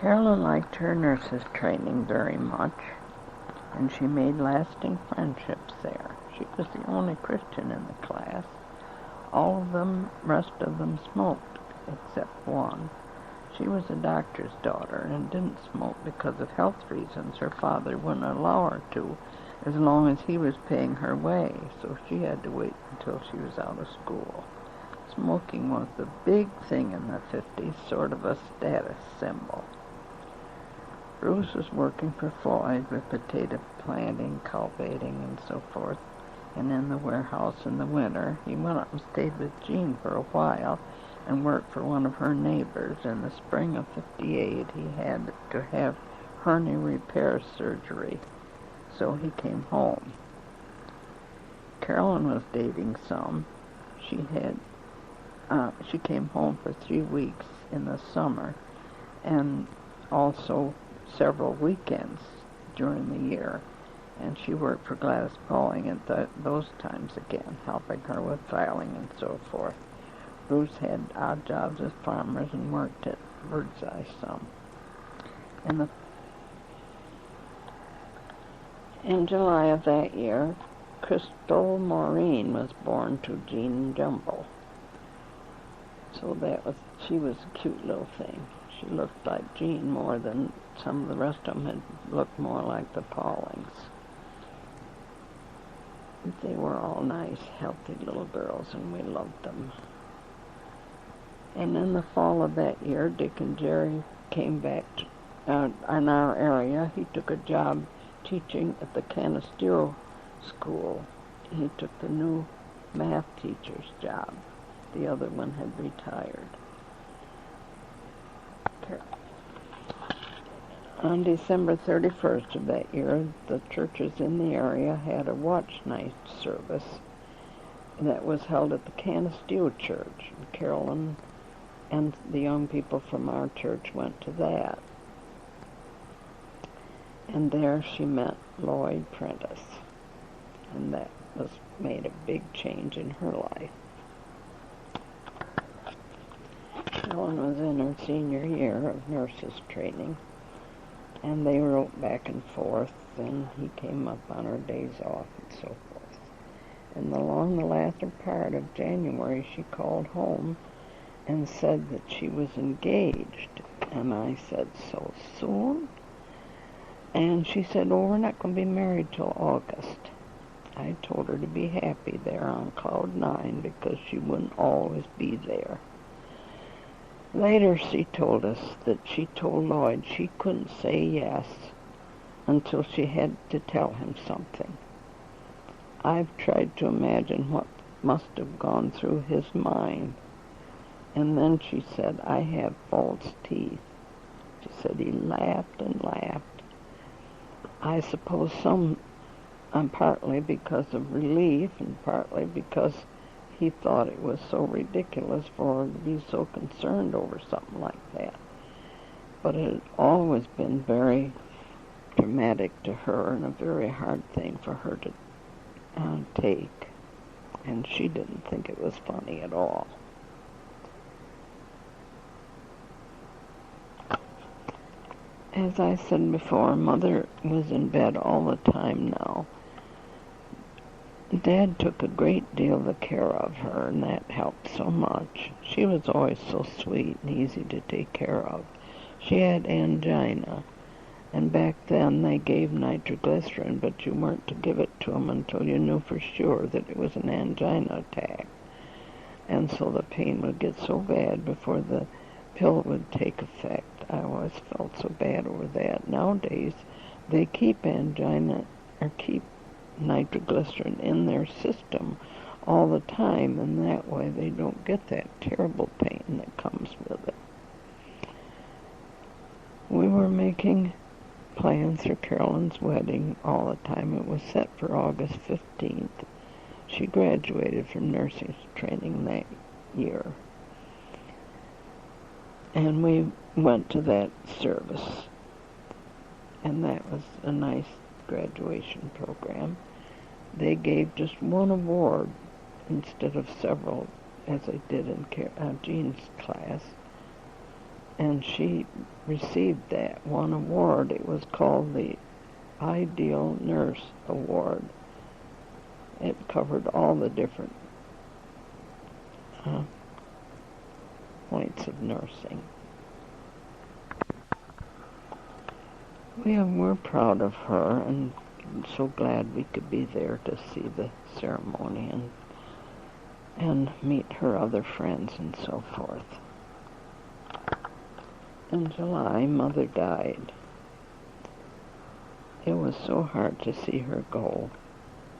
Carolyn liked her nurse's training very much, and she made lasting friendships there. She was the only Christian in the class. All of them, rest of them smoked, except one. She was a doctor's daughter and didn't smoke because of health reasons. Her father wouldn't allow her to, as long as he was paying her way, so she had to wait until she was out of school. Smoking was the big thing in the 50s, sort of a status symbol. Bruce was working for Floyd with potato planting, cultivating, and so forth, and in the warehouse in the winter. He went up and stayed with Jean for a while and worked for one of her neighbors. In the spring of 58, he had to have hernia repair surgery, so he came home. Carolyn was dating some. She came home for 3 weeks in the summer, and also several weekends during the year, and she worked for Gladys Pauling at those times again, helping her with filing and so forth. Bruce had odd jobs as farmers and worked at Birdseye some. In July of that year, Crystal Maureen was born to Jean Jumble. So she was a cute little thing. She looked like Jean more than some of the rest of them had looked more like the Paulings. They were all nice, healthy little girls, and we loved them. And in the fall of that year, Dick and Jerry came back in our area. He took a job teaching at the Canisteo School. He took the new math teacher's job. The other one had retired. On December 31st of that year, the churches in the area had a watch night service that was held at the Canisteo Church. Carolyn and the young people from our church went to that. And there she met Lloyd Prentice, and that made a big change in her life. Carolyn was in her senior year of nurses training, and they wrote back and forth, and he came up on her days off and so forth. And along the latter part of January, she called home and said that she was engaged. And I said, "So soon?" And she said, "Oh, we're not going to be married till August." I told her to be happy there on cloud 9 because she wouldn't always be there. Later she told us that she told Lloyd she couldn't say yes until she had to tell him something. I've tried to imagine what must have gone through his mind. And then she said, "I have false teeth." She said he laughed and laughed. I suppose partly because of relief and partly because he thought it was so ridiculous for her to be so concerned over something like that. But it had always been very dramatic to her and a very hard thing for her to take. And she didn't think it was funny at all. As I said before, Mother was in bed all the time now. Dad took a great deal of care of her, and that helped so much. She was always so sweet and easy to take care of. She had angina, and back then they gave nitroglycerin, but you weren't to give it to them until you knew for sure that it was an angina attack. And so the pain would get so bad before the pill would take effect. I always felt so bad over that. Nowadays, they keep nitroglycerin in their system all the time, and that way they don't get that terrible pain that comes with it. We were making plans for Carolyn's wedding all the time. It was set for August 15th. She graduated from nursing training that year. And we went to that service, and that was a nice graduation program. They gave just one award instead of several, as they did in Jean's class. and she received that one award. It was called the Ideal Nurse Award. It covered all the different points of nursing. We're proud of her and so glad we could be there to see the ceremony and meet her other friends and so forth. In July, Mother died. It was so hard to see her go,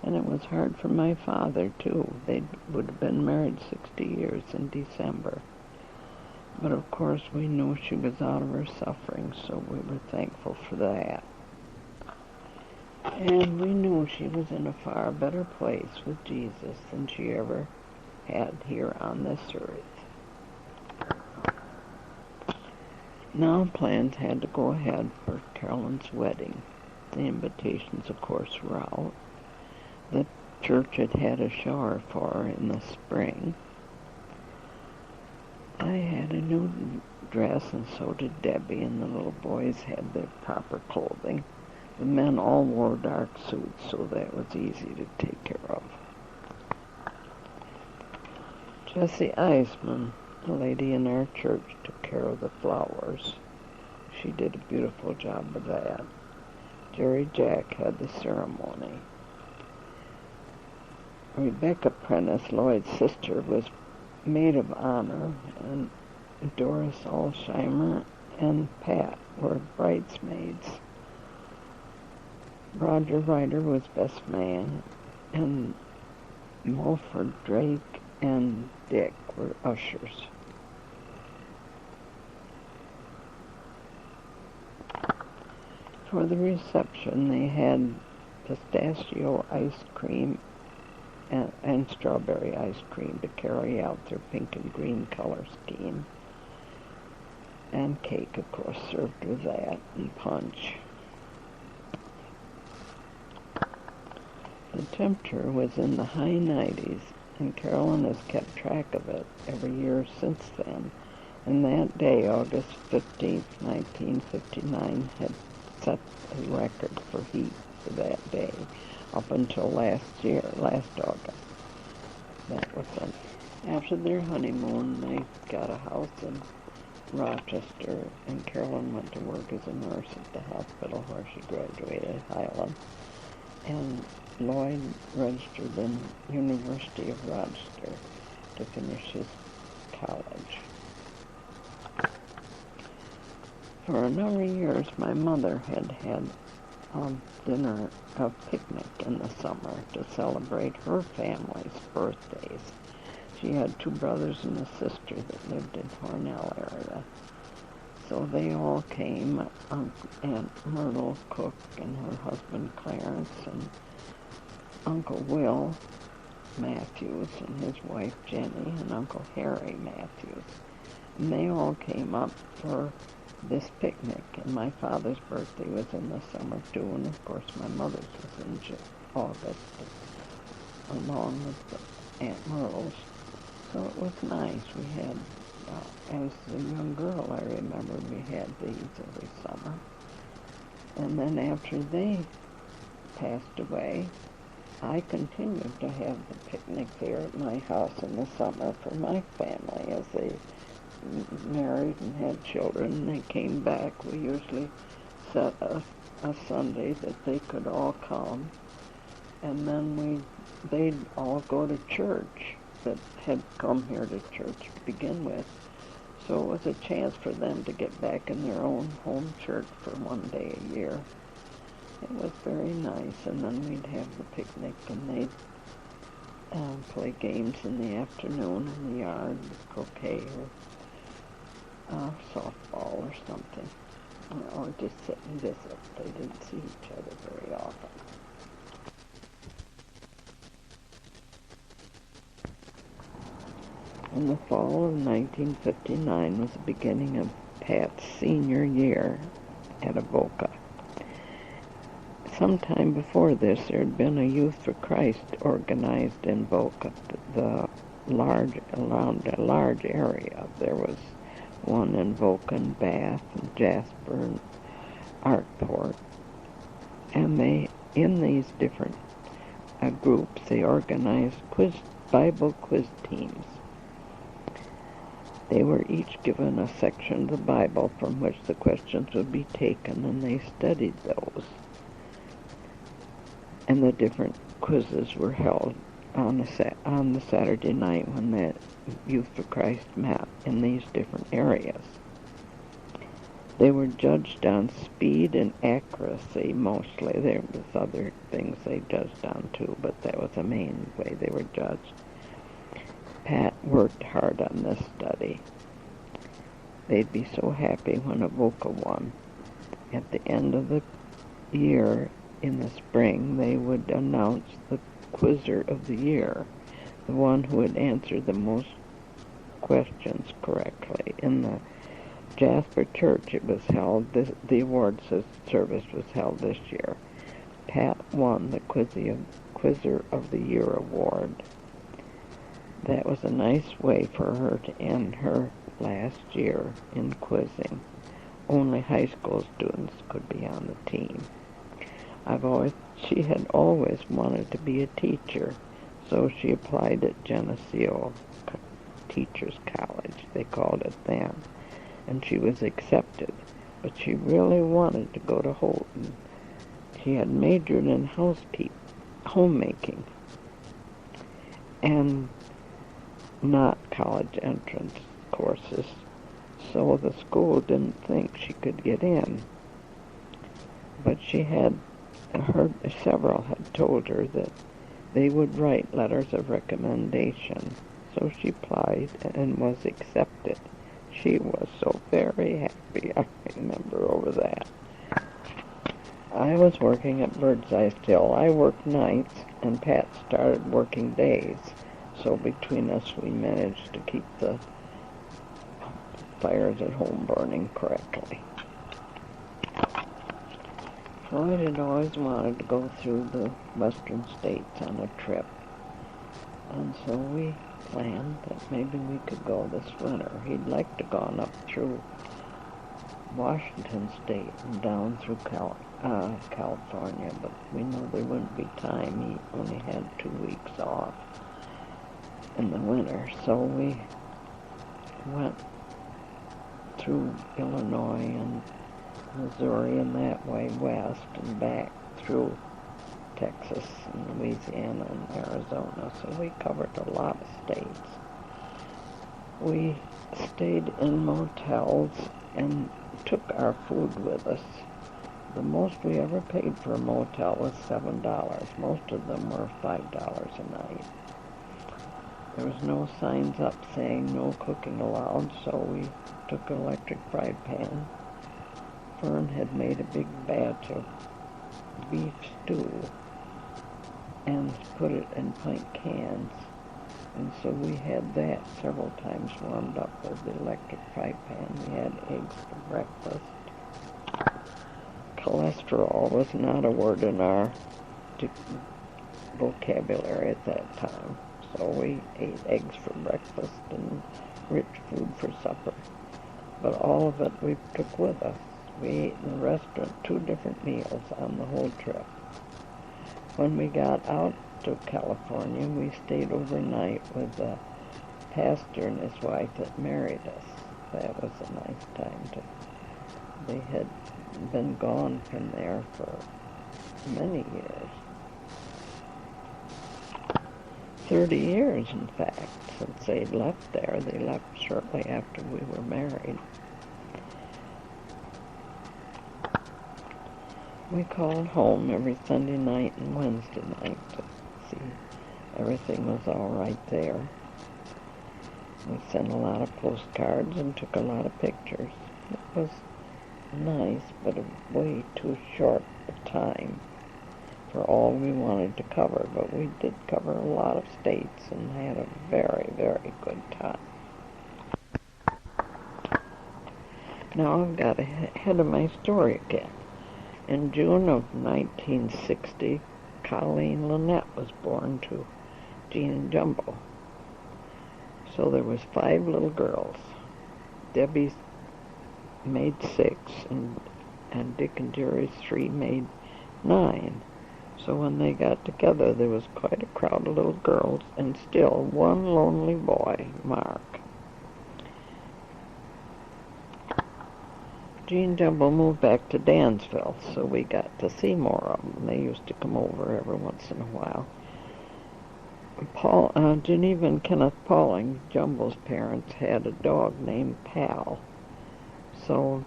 and it was hard for my father, too. They would have been married 60 years in December. But of course, we knew she was out of her suffering, so we were thankful for that. And we knew she was in a far better place with Jesus than she ever had here on this earth. Now plans had to go ahead for Carolyn's wedding. The invitations, of course, were out. The church had had a shower for her in the spring. I had a new dress, and so did Debbie, and the little boys had their proper clothing. The men all wore dark suits, so that was easy to take care of. Jessie Eisman, a lady in our church, took care of the flowers. She did a beautiful job of that. Jerry Jack had the ceremony. Rebecca Prentice, Lloyd's sister, was maid of honor, and Doris Alsheimer and Pat were bridesmaids. Roger Ryder was best man, and Mulford Drake and Dick were ushers. For the reception, they had pistachio ice cream and strawberry ice cream to carry out their pink and green color scheme. And cake, of course, served with that, and punch. The temperature was in the high 90s, and Carolyn has kept track of it every year since then. And that day, August 15th, 1959, had set a record for heat for that day. Up until last August. That was it. After their honeymoon, they got a house in Rochester, and Carolyn went to work as a nurse at the hospital where she graduated, Highland. And Lloyd registered in University of Rochester to finish his college. For a number of years, my mother had a picnic in the summer to celebrate her family's birthdays. She had two brothers and a sister that lived in Hornell area. So they all came, Aunt Myrtle Cook and her husband Clarence, and Uncle Will Matthews and his wife Jenny, and Uncle Harry Matthews. And they all came up for this picnic, and my father's birthday was in the summer too, and of course my mother's was in August, along with Aunt Myrtle's. So it was nice. We had, as a young girl, I remember we had these every summer. And then after they passed away, I continued to have the picnic there at my house in the summer for my family as they married and had children, and they came back. We usually set a Sunday that they could all come, and then they'd all go to church that had come here to church to begin with. So it was a chance for them to get back in their own home church for one day a year. It was very nice, and then we'd have the picnic, and they'd play games in the afternoon in the yard, croquet or softball or something, or just sit and visit. They didn't see each other very often. In the fall of 1959 was the beginning of Pat's senior year at Avoca. Sometime before this, there had been a Youth for Christ organized in Avoca, around a large area. There was one in Vulcan, Bath, and Jasper, and Artport. And in these different groups, they organized Bible quiz teams. They were each given a section of the Bible from which the questions would be taken, and they studied those. And the different quizzes were held on the Saturday night when the Youth for Christ met in these different areas. They were judged on speed and accuracy mostly. There was other things they judged on too, but that was the main way they were judged. Pat worked hard on this study. They'd be so happy when Avoca won. At the end of the year, in the spring, they would announce the Quizzer of the Year, the one who had answered the most questions correctly. In the Jasper Church it was held, the awards service was held this year. Pat won the Quizzer of the Year award. That was a nice way for her to end her last year in quizzing. Only high school students could be on the team. She had always wanted to be a teacher, so she applied at Geneseo Teachers College, they called it then, and she was accepted, but she really wanted to go to Houghton. She had majored in homemaking and not college entrance courses, so the school didn't think she could get in. But she had heard, several had told her that they would write letters of recommendation, so she applied and was accepted. She was so very happy, I remember over that. I was working at Birdseye still. I worked nights, and Pat started working days, so between us we managed to keep the fires at home burning correctly. Floyd had always wanted to go through the western states on a trip, and so we planned that maybe we could go this winter. He'd like to go on up through Washington State and down through California, but we know there wouldn't be time. He only had 2 weeks off in the winter, so we went through Illinois and Missouri and that way west and back through Texas and Louisiana and Arizona, so we covered a lot of states. We stayed in motels and took our food with us. The most we ever paid for a motel was $7. Most of them were $5 a night. There was no signs up saying no cooking allowed, so we took an electric fry pan. Fern had made a big batch of beef stew and put it in pint cans, and so we had that several times warmed up with the electric fry pan. We had eggs for breakfast. Cholesterol was not a word in our vocabulary at that time, so we ate eggs for breakfast and rich food for supper. But all of it we took with us. We ate in the restaurant 2 different meals on the whole trip. When we got out to California, we stayed overnight with the pastor and his wife that married us. That was a nice time. They had been gone from there for many years. 30 years, in fact, since they'd left there. They left shortly after we were married. We called home every Sunday night and Wednesday night to see everything was all right there. We sent a lot of postcards and took a lot of pictures. It was nice, but way too short a time for all we wanted to cover, but we did cover a lot of states and had a very, very good time. Now I've got ahead of my story again. In June of 1960, Colleen Lynette was born to Gene and Jumbo. So there was 5 little girls. Debbie made 6, and Dick and Jerry's 3 made 9. So when they got together, there was quite a crowd of little girls, and still one lonely boy, Mark. Gene Jumbo moved back to Dansville, so we got to see more of them. They used to come over every once in a while. Geneva and Kenneth Pauling, Jumbo's parents, had a dog named Pal. So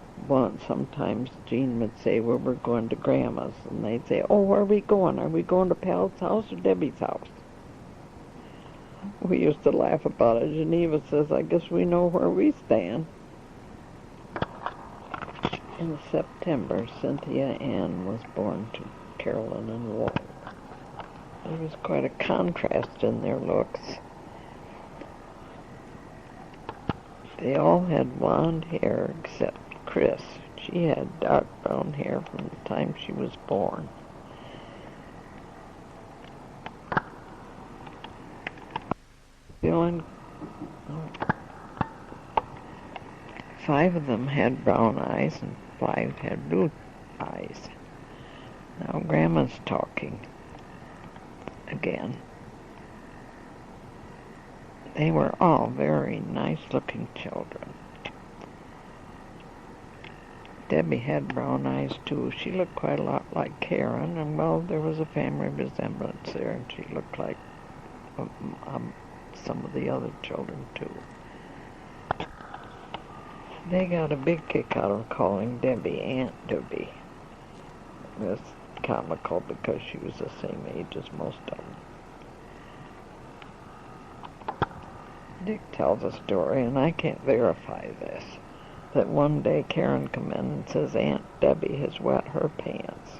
sometimes Gene would say, well, we're going to Grandma's, and they'd say, oh, where are we going? Are we going to Pal's house or Debbie's house? We used to laugh about it. Geneva says, I guess we know where we stand. In September, Cynthia Ann was born to Carolyn and Walt. There was quite a contrast in their looks. They all had blonde hair except Chris. She had dark brown hair from the time she was born. Bill 5 of them had brown eyes and 5 had blue eyes. Now Grandma's talking again. They were all very nice-looking children. Debbie had brown eyes, too. She looked quite a lot like Karen, and, well, there was a family resemblance there, and she looked like some of the other children, too. They got a big kick out of calling Debbie Aunt Debbie. It was comical because she was the same age as most of them. Dick tells a story, and I can't verify this, that one day Karen come in and says Aunt Debbie has wet her pants.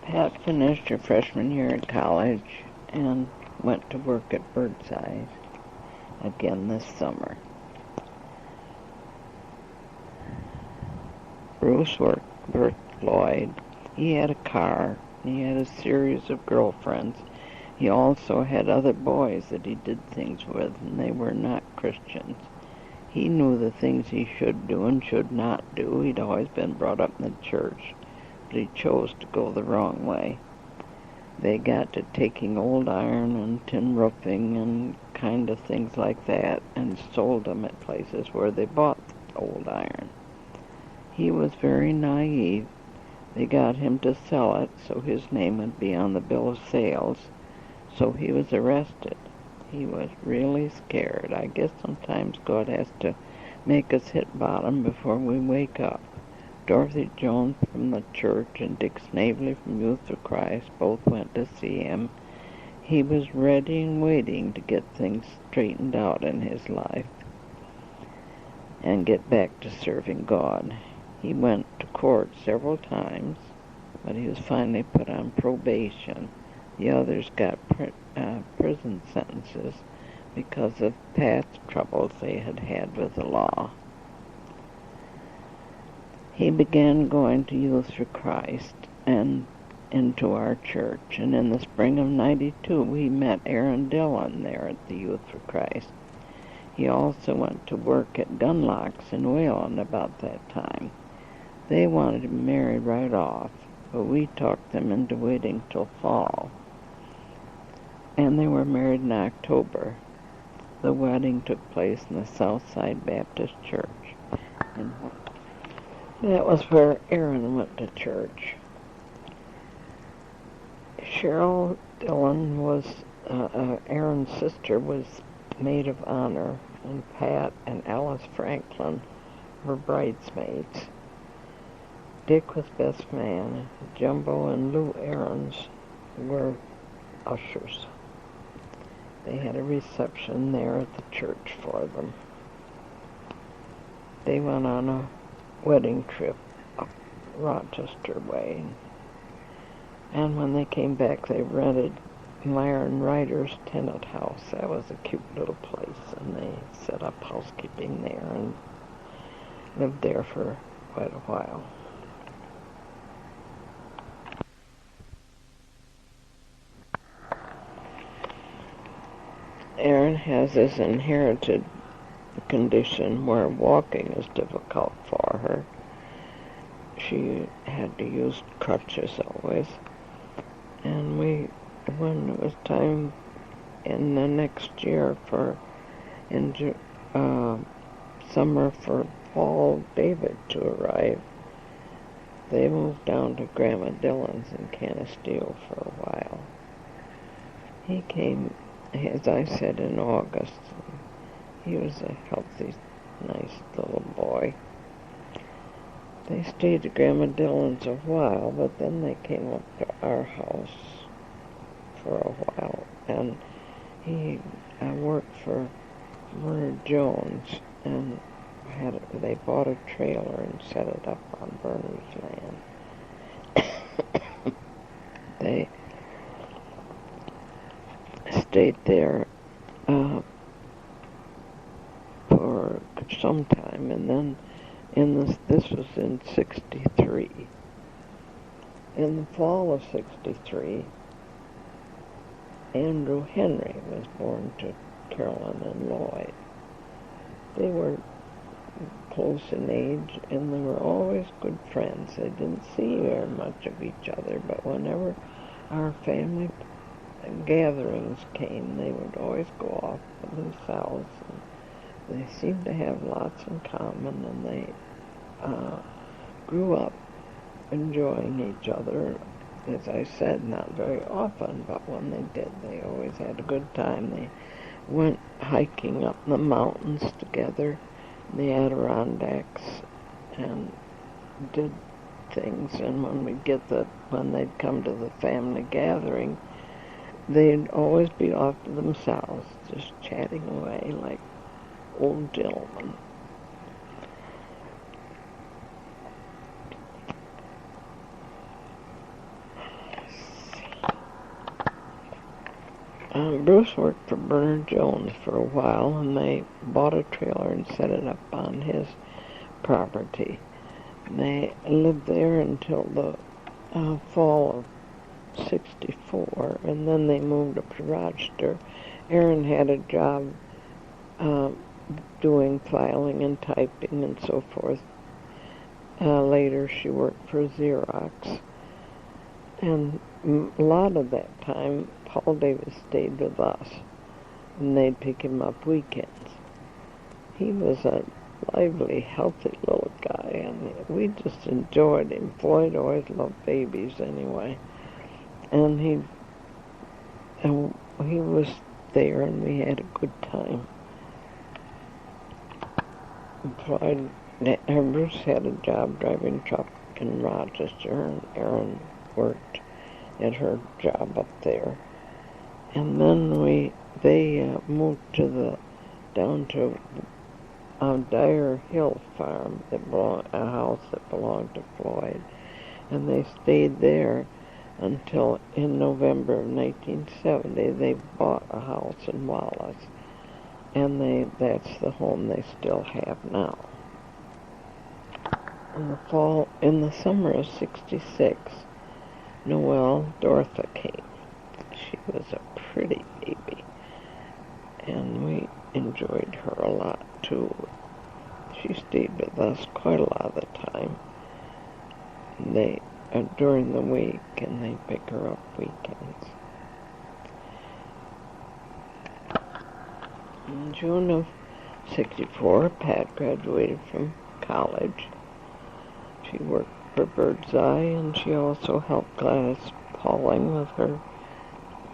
Pat finished her freshman year at college and went to work at Birdseye again this summer. Bruce worked for Lloyd. He had a car. He had a series of girlfriends. He also had other boys that he did things with, and they were not Christians. He knew the things he should do and should not do. He'd always been brought up in the church, but he chose to go the wrong way. They got to taking old iron and tin roofing and kind of things like that and sold them at places where they bought old iron. He was very naive. They got him to sell it so his name would be on the bill of sales, so he was arrested. He was really scared. I guess sometimes God has to make us hit bottom before we wake up. Dorothy Jones from the church and Dick Snavely from Youth for Christ both went to see him. He was ready and waiting to get things straightened out in his life and get back to serving God. He went to court several times, but he was finally put on probation. The others got prison sentences because of past troubles they had had with the law. He began going to Youth for Christ and into our church, and in the spring of '92 we met Aaron Dillon there at the Youth for Christ. He also went to work at Gunlocks in Wayland about that time. They wanted to be married right off, but we talked them into waiting till fall. And they were married in October. The wedding took place in the Southside Baptist Church. And that was where Aaron went to church. Cheryl Dillon was, Aaron's sister, was maid of honor, and Pat and Alice Franklin were bridesmaids. Dick was best man. Jumbo and Lou Aarons were ushers. They had a reception there at the church for them. They went on a wedding trip up Rochester way. And when they came back, they rented Myron Ryder's tenant house. That was a cute little place, and they set up housekeeping there and lived there for quite a while. Erin has this inherited condition where walking is difficult for her. She had to use crutches always. And when it was time in the next year summer for Paul David to arrive, they moved down to Grandma Dillon's in Canisteo for a while. He came, as I said, in August. He was a healthy, nice little boy. They stayed at Grandma Dillon's a while, but then they came up to our house for a while. And he worked for Bernard Jones, and they bought a trailer and set it up on Bernard's land. They stayed there for some time, and then this was in '63. In the fall of '63, Andrew Henry was born to Carolyn and Lloyd. They were close in age, and they were always good friends. They didn't see very much of each other, but whenever our family gatherings came, they would always go off for themselves. And they seemed to have lots in common, and they grew up enjoying each other. As I said, not very often, but when they did, they always had a good time. They went hiking up the mountains together, the Adirondacks, and did things. And when they'd come to the family gathering, they'd always be off to themselves, just chatting away like old gentlemen. Bruce worked for Bernard Jones for a while, and they bought a trailer and set it up on his property. They lived there until the fall of '64, and then they moved up to Rochester. Erin had a job doing filing and typing and so forth. Later she worked for Xerox. And a lot of that time, Paul Davis stayed with us, and they'd pick him up weekends. He was a lively, healthy little guy, and we just enjoyed him. Floyd always loved babies anyway. And he was there, and we had a good time. Floyd, Bruce had a job driving truck in Rochester, and Erin worked at her job up there. And then they moved down to Dyer Hill Farm, a house that belonged to Floyd, and they stayed there until in November of 1970 they bought a house in Wallace, and that's the home they still have now. In the summer of '66, Noelle Dortha came. She was a pretty baby, and we enjoyed her a lot too. She stayed with us quite a lot of the time. They during the week, and they pick her up weekends. In June of '64, Pat graduated from college. She worked for Birdseye, and she also helped Gladys Pauling with her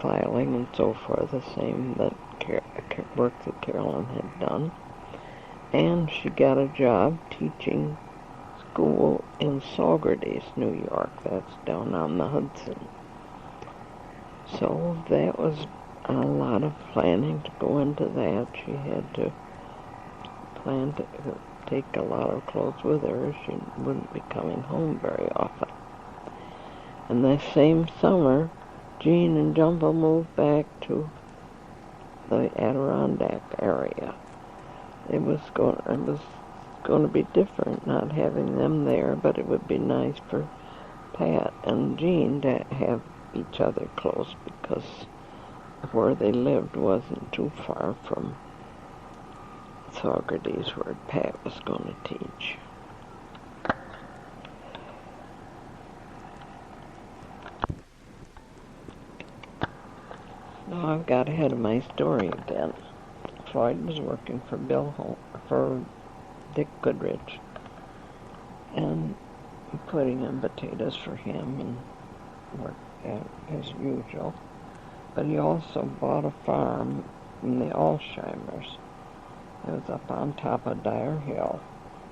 filing and so forth, the same work that Carolyn had done. And she got a job teaching school in Saugerties, New York. That's down on the Hudson. So that was a lot of planning to go into that. She had to plan to take a lot of clothes with her. She wouldn't be coming home very often. And that same summer, Jean and Jumbo moved back to the Adirondack area. It was going to be different not having them there, but it would be nice for Pat and Jean to have each other close because where they lived wasn't too far from Saugerties, where Pat was going to teach. Now I've got ahead of my story again. Floyd was working for Dick Goodrich, and putting in potatoes for him and worked as usual. But he also bought a farm from the Alsheimers. It was up on top of Dyer Hill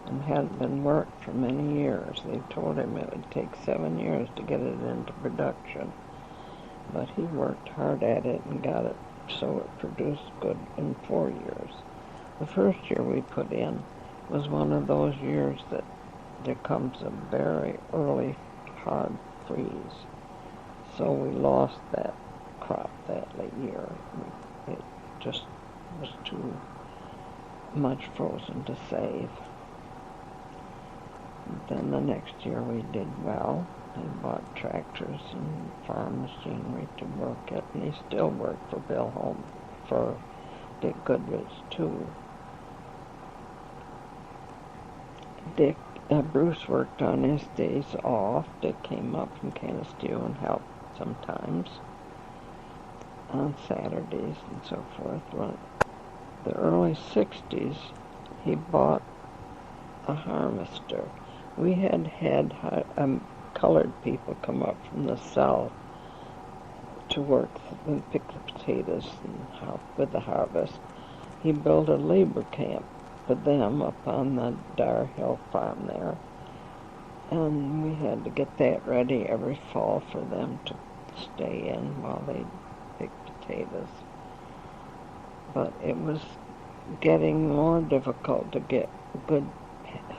and hadn't been worked for many years. They told him it would take 7 years to get it into production. But he worked hard at it and got it so it produced good in 4 years. The first year we put in was one of those years that there comes a very early hard freeze. So we lost that crop that year. It just was too much frozen to save. Then the next year we did well. He bought tractors and farm machinery to work it, and he still worked for Dick Goodrich too. Bruce worked on his days off. Dick came up from Canisteo and helped sometimes on Saturdays and so forth. Well, the early 60s, he bought a harvester. We had colored people come up from the south to work and pick the potatoes and help with the harvest. He built a labor camp for them up on the Dyer Hill farm there, and we had to get that ready every fall for them to stay in while they picked potatoes. But it was getting more difficult to get good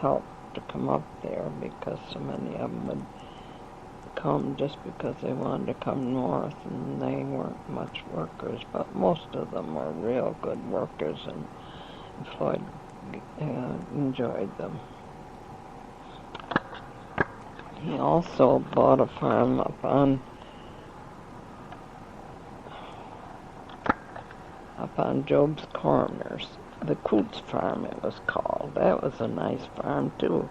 help to come up there because so many of them would come just because they wanted to come north, and they weren't much workers, but most of them were real good workers, and Floyd enjoyed them. He also bought a farm up on Job's Corners, the Coots farm it was called. That was a nice farm too.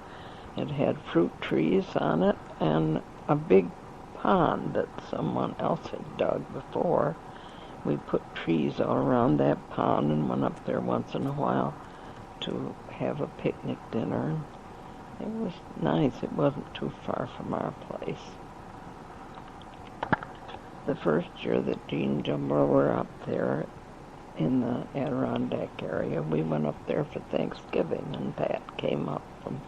It had fruit trees on it and a big pond that someone else had dug before. We put trees all around that pond and went up there once in a while to have a picnic dinner. It was nice. It wasn't too far from our place. The first year that Gene and Jumbo were up there in the Adirondack area, we went up there for Thanksgiving, and Pat came up from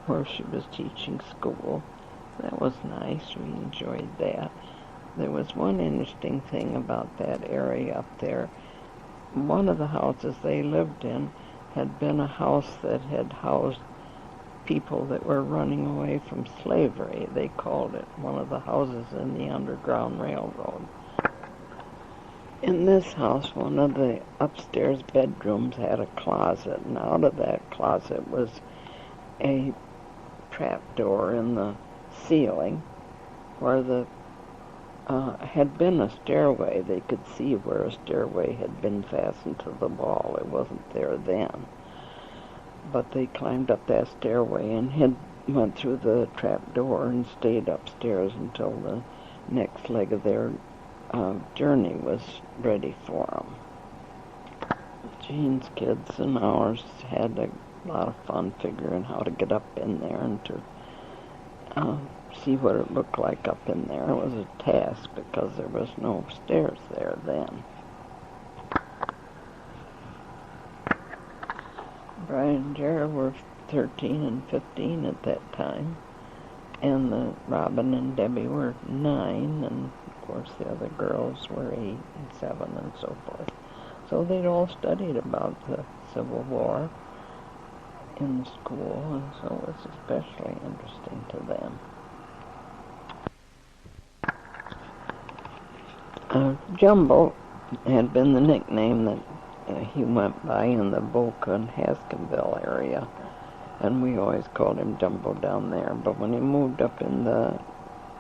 where she was teaching school. That was nice. We enjoyed that. There was one interesting thing about that area up there. One of the houses they lived in had been a house that had housed people that were running away from slavery. They called it one of the houses in the Underground Railroad. In this house, one of the upstairs bedrooms had a closet, and out of that closet was a trap door in the ceiling where the had been a stairway. They could see where a stairway had been fastened to the wall. It wasn't there then. But they climbed up that stairway and went through the trap door and stayed upstairs until the next leg of their journey was ready for them. Gene's kids and ours had a lot of fun figuring how to get up in there and to see what it looked like up in there. It was a task because there was no stairs there then. Brian and Jared were 13 and 15 at that time, and Robin and Debbie were 9, and of course the other girls were 8 and 7 and so forth. So they'd all studied about the Civil War in school, and so it was especially interesting to them. Jumbo had been the nickname that he went by in the Boca and Haskinville area, and we always called him Jumbo down there. But when he moved up in the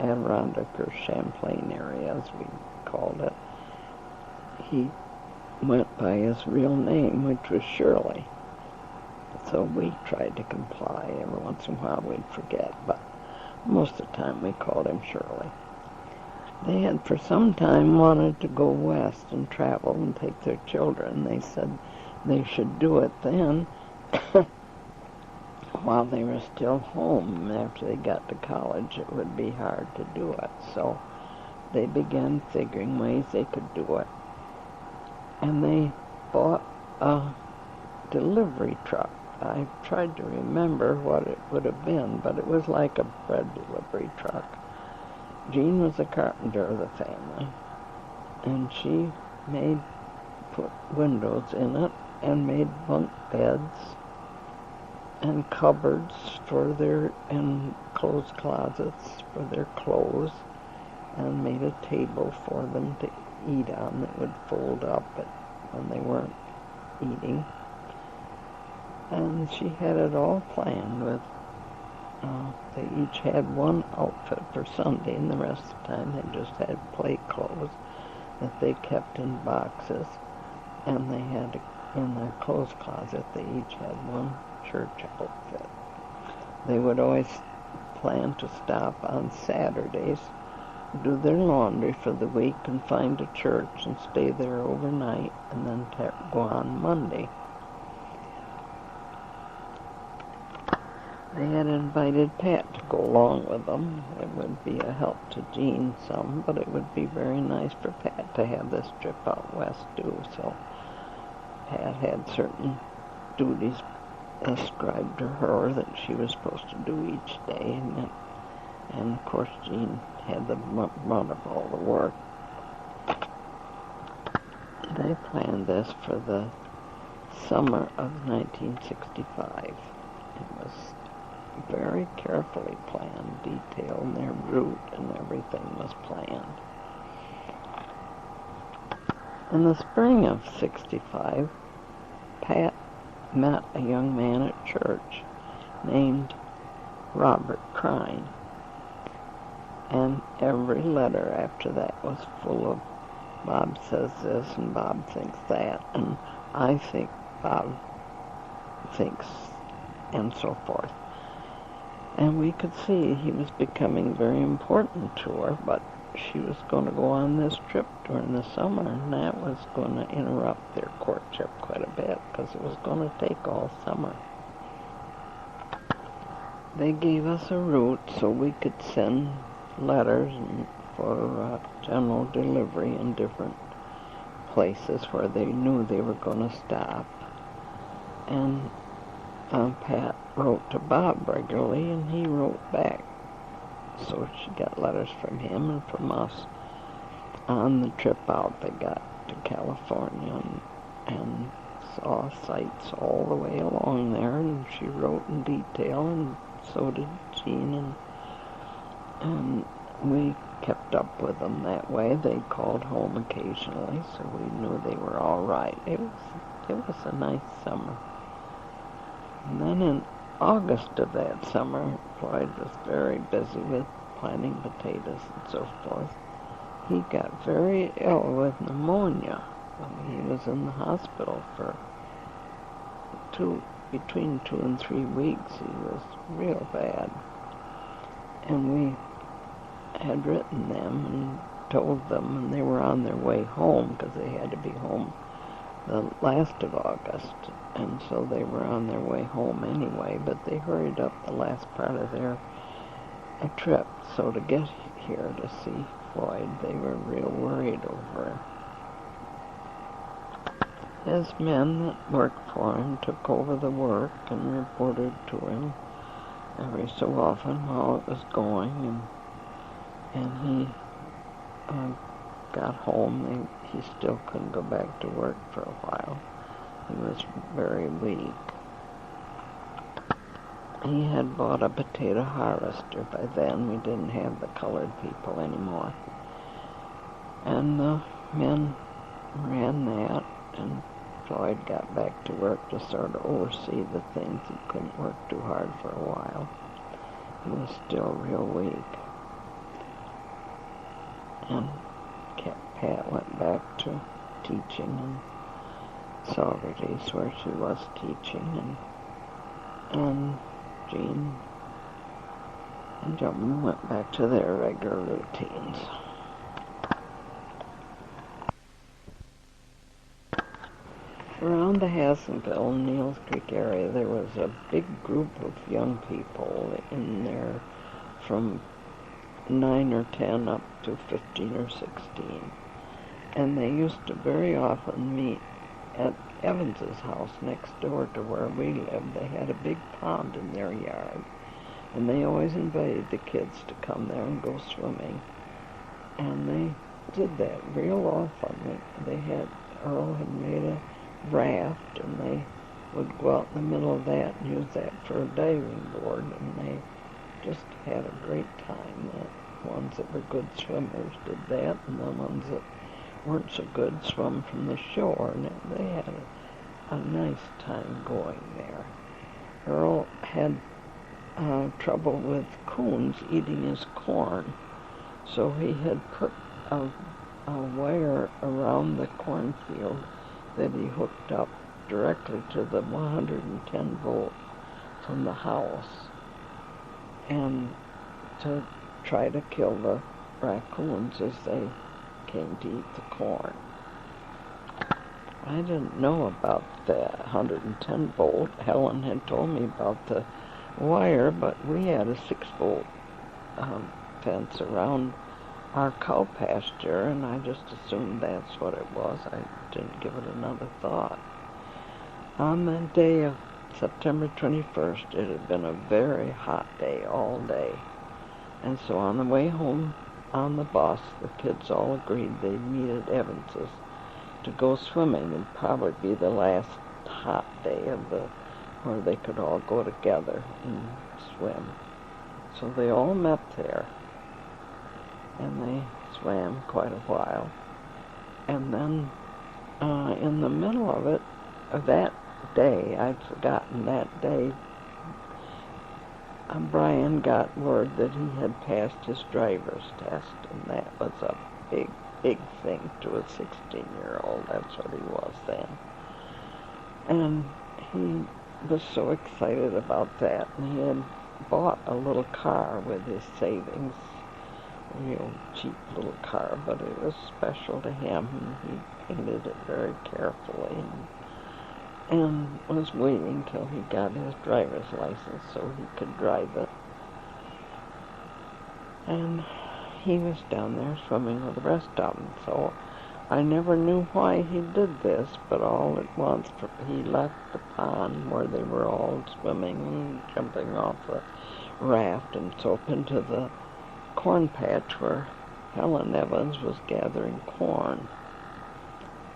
Adirondack or Champlain area, as we called it, he went by his real name, which was Shirley. So we tried to comply. Every once in a while we'd forget, but most of the time we called him Shirley. They had for some time wanted to go west and travel and take their children. They said they should do it then while they were still home. After they got to college, it would be hard to do it. So they began figuring ways they could do it. And they bought a delivery truck. I tried to remember what it would have been, but it was like a bread delivery truck. Jean was the carpenter of the family, and she put windows in it and made bunk beds and cupboards and clothes closets for their clothes, and made a table for them to eat on that would fold up when they weren't eating. And she had it all planned with, they each had one outfit for Sunday, and the rest of the time they just had play clothes that they kept in boxes, and they had, in their clothes closet, they each had one church outfit. They would always plan to stop on Saturdays, do their laundry for the week, and find a church and stay there overnight, and then go on Monday. They had invited Pat to go along with them. It would be a help to Jean some, but it would be very nice for Pat to have this trip out west too. So Pat had certain duties ascribed to her that she was supposed to do each day, and of course Jean had the brunt of all the work. They planned this for the summer of 1965. It was very carefully planned, detailed, and their route and everything was planned. In the spring of '65, Pat met a young man at church named Robert Crine, and every letter after that was full of Bob says this and Bob thinks that, and I think Bob thinks, and so forth. And we could see he was becoming very important to her, but she was going to go on this trip during the summer, and that was going to interrupt their courtship quite a bit, because it was going to take all summer. They gave us a route so we could send letters for general delivery in different places where they knew they were going to stop. And Pat wrote to Bob regularly, and he wrote back. So she got letters from him and from us. On the trip out, they got to California and saw sights all the way along there, and she wrote in detail, and so did Jean, and we kept up with them that way. They called home occasionally, so we knew they were all right. It was a nice summer. And then in August of that summer, Floyd was very busy with planting potatoes and so forth. He got very ill with pneumonia. He was in the hospital for between 2 and 3 weeks. He was real bad. And we had written them and told them, and they were on their way home because they had to be home the last of August, and so they were on their way home anyway, but they hurried up the last part of their trip. So to get here to see Floyd, they were real worried over him. His men that worked for him took over the work and reported to him every so often how it was going, and he got home. He still couldn't go back to work for a while. He was very weak. He had bought a potato harvester by then. We didn't have the colored people anymore. And the men ran that, and Floyd got back to work to sort of oversee the things. He couldn't work too hard for a while. He was still real weak. And Pat went back to teaching in Saugerties where she was teaching, and Jean and Joan went back to their regular routines. Around the Hassenville, Neals Creek area, there was a big group of young people in there from 9 or 10 up to 15 or 16. And they used to very often meet at Evans's house next door to where we lived. They had a big pond in their yard, and they always invited the kids to come there and go swimming. And they did that real often. Earl had made a raft, and they would go out in the middle of that and use that for a diving board, and they just had a great time. The ones that were good swimmers did that, and the ones that weren't so good swum from the shore, and they had a nice time going there. Earl had trouble with coons eating his corn, so he had put a wire around the cornfield that he hooked up directly to the 110 volt from the house, and to try to kill the raccoons as they came to eat the corn. I didn't know about the 110 volt. Helen had told me about the wire, but we had a 6 volt fence around our cow pasture, and I just assumed that's what it was. I didn't give it another thought. On the day of September 21st, it had been a very hot day all day, and so on the way home on the bus, the kids all agreed they'd meet at Evans's to go swimming. It'd probably be the last hot day where they could all go together and swim. So they all met there, and they swam quite a while. And then in the middle of it, that day, I'd forgotten that day, Brian got word that he had passed his driver's test, and that was a big, big thing to a 16-year-old. That's what he was then. And he was so excited about that, and he had bought a little car with his savings, a real cheap little car, but it was special to him, and he painted it very carefully, and was waiting till he got his driver's license so he could drive it. And he was down there swimming with the rest of them, so I never knew why he did this, but all at once he left the pond where they were all swimming and jumping off the raft and so up into the corn patch where Helen Evans was gathering corn.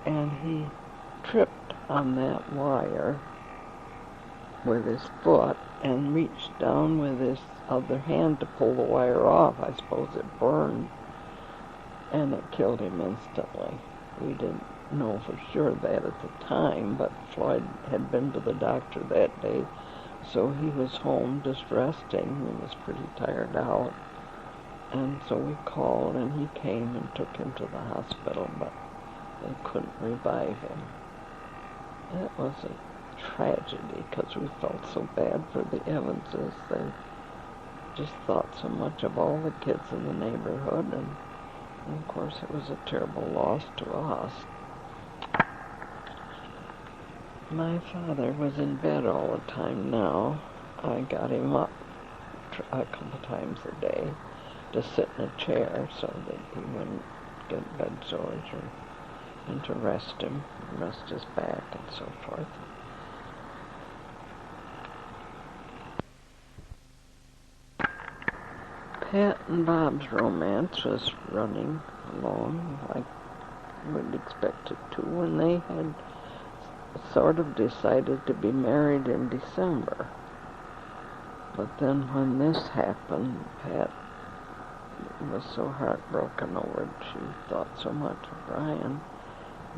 And he tripped on that wire with his foot and reached down with his other hand to pull the wire off. I suppose it burned, and it killed him instantly. We didn't know for sure that at the time, but Floyd had been to the doctor that day, so he was home just resting. He was pretty tired out, and so we called, and he came and took him to the hospital, but they couldn't revive him. It was a tragedy because we felt so bad for the Evanses. They just thought so much of all the kids in the neighborhood, and of course it was a terrible loss to us. My father was in bed all the time now. I got him up a couple times a day to sit in a chair so that he wouldn't get bed sores, and to rest his back and so forth. Pat and Bob's romance was running along like we'd expect it to, and they had sort of decided to be married in December. But then when this happened, Pat was so heartbroken over it. She thought so much of Brian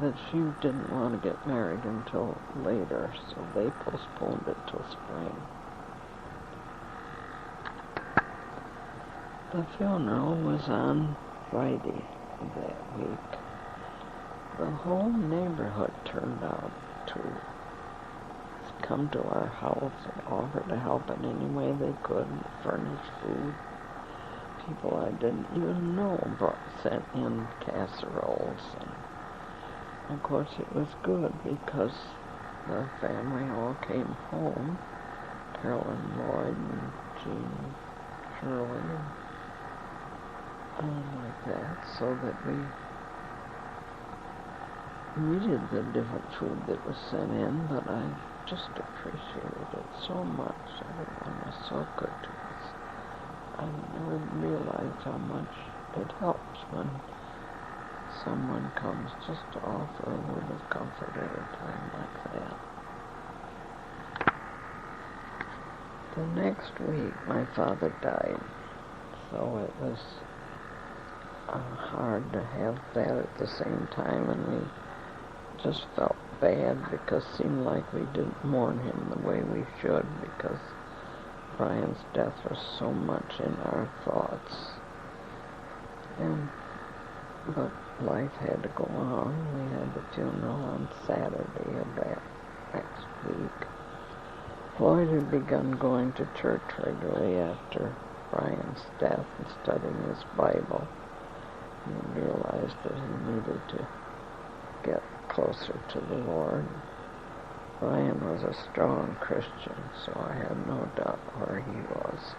that she didn't want to get married until later, so they postponed it till spring. The funeral was on Friday of that week, The whole neighborhood turned out to come to our house and offer to help in any way they could, furnish food. People I didn't even know sent in casseroles. And of course it was good because the family all came home. Carolyn Lloyd and Jean Shirley and like that, so that we needed the different food that was sent in, but I just appreciated it so much. Everyone was so good to us. I never realized how much it helps when someone comes just to offer a word of comfort at a time like that. The next week, my father died, so it was hard to have that at the same time, and we just felt bad because it seemed like we didn't mourn him the way we should, because Brian's death was so much in our thoughts. But life had to go on. We had the funeral on Saturday of that next week. Floyd had begun going to church regularly after Brian's death and studying his Bible. He realized that he needed to get closer to the Lord. Brian was a strong Christian, so I had no doubt where he was.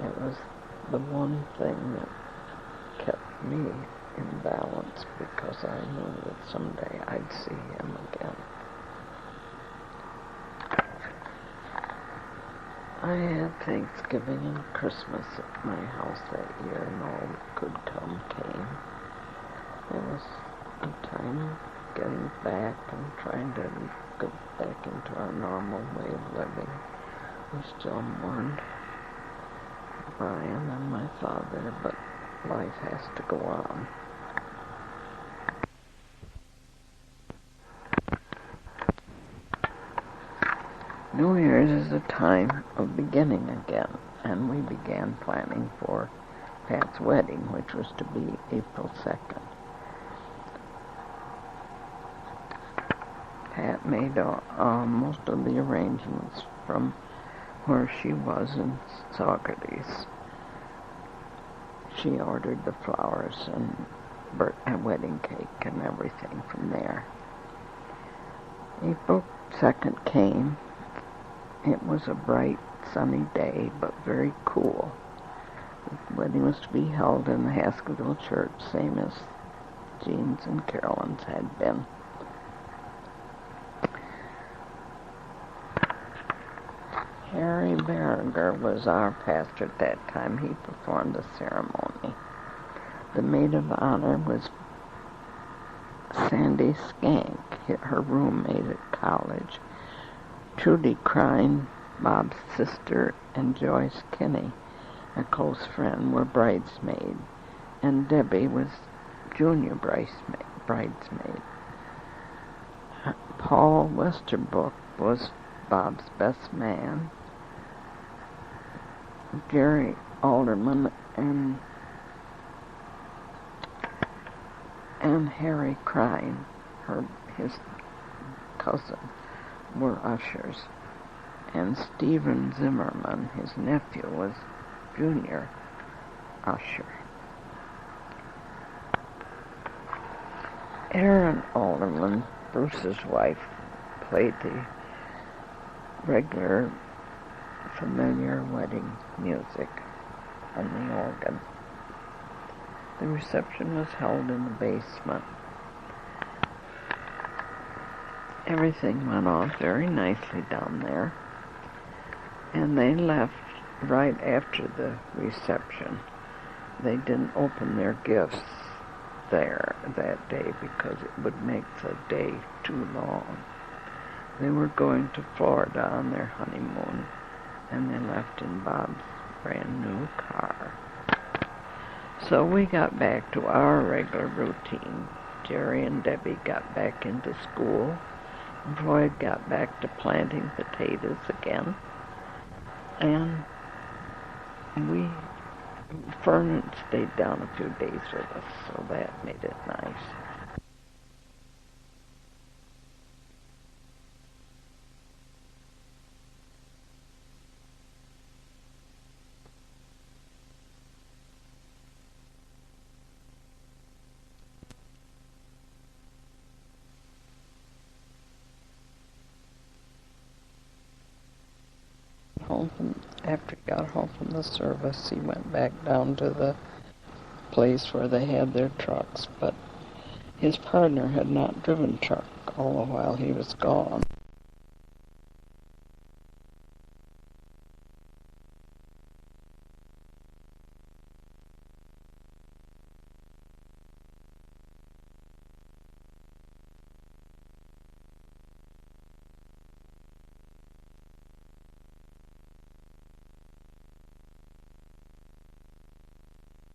It was the one thing that kept me in balance, because I knew that someday I'd see him again. I had Thanksgiving and Christmas at my house that year, and all that could come came. It was a time of getting back and trying to go back into our normal way of living. We still mourned Brian and my father, but life has to go on. New Year's is a time of beginning again, and we began planning for Pat's wedding, which was to be April 2nd. Pat made most of the arrangements from where she was in Saugerties. She ordered the flowers and a wedding cake and everything from there. April 2nd came. It was a bright, sunny day, but very cool. The wedding was to be held in the Haskellville Church, same as Jean's and Carolyn's had been. Harry Berger was our pastor at that time. He performed the ceremony. The maid of honor was Sandy Skank, her roommate at college. Trudy Crine, Bob's sister, and Joyce Kinney, a close friend, were bridesmaid, and Debbie was junior bridesmaid. Paul Westerbrook was Bob's best man. Jerry Alderman and Harry Crine, his cousin, were ushers, and Stephen Zimmerman, his nephew, was junior usher. Erin Alderman, Bruce's wife, played the regular familiar wedding music on the organ. The reception was held in the basement. Everything went off very nicely down there, and they left right after the reception. They didn't open their gifts there that day because it would make the day too long. They were going to Florida on their honeymoon, and they left in Bob's brand new car. So we got back to our regular routine. Jerry and Debbie got back into school. Floyd got back to planting potatoes again. And Vernon stayed down a few days with us, so that made it nice. after he got home from the service, he went back down to the place where they had their trucks, but his partner had not driven truck all the while he was gone.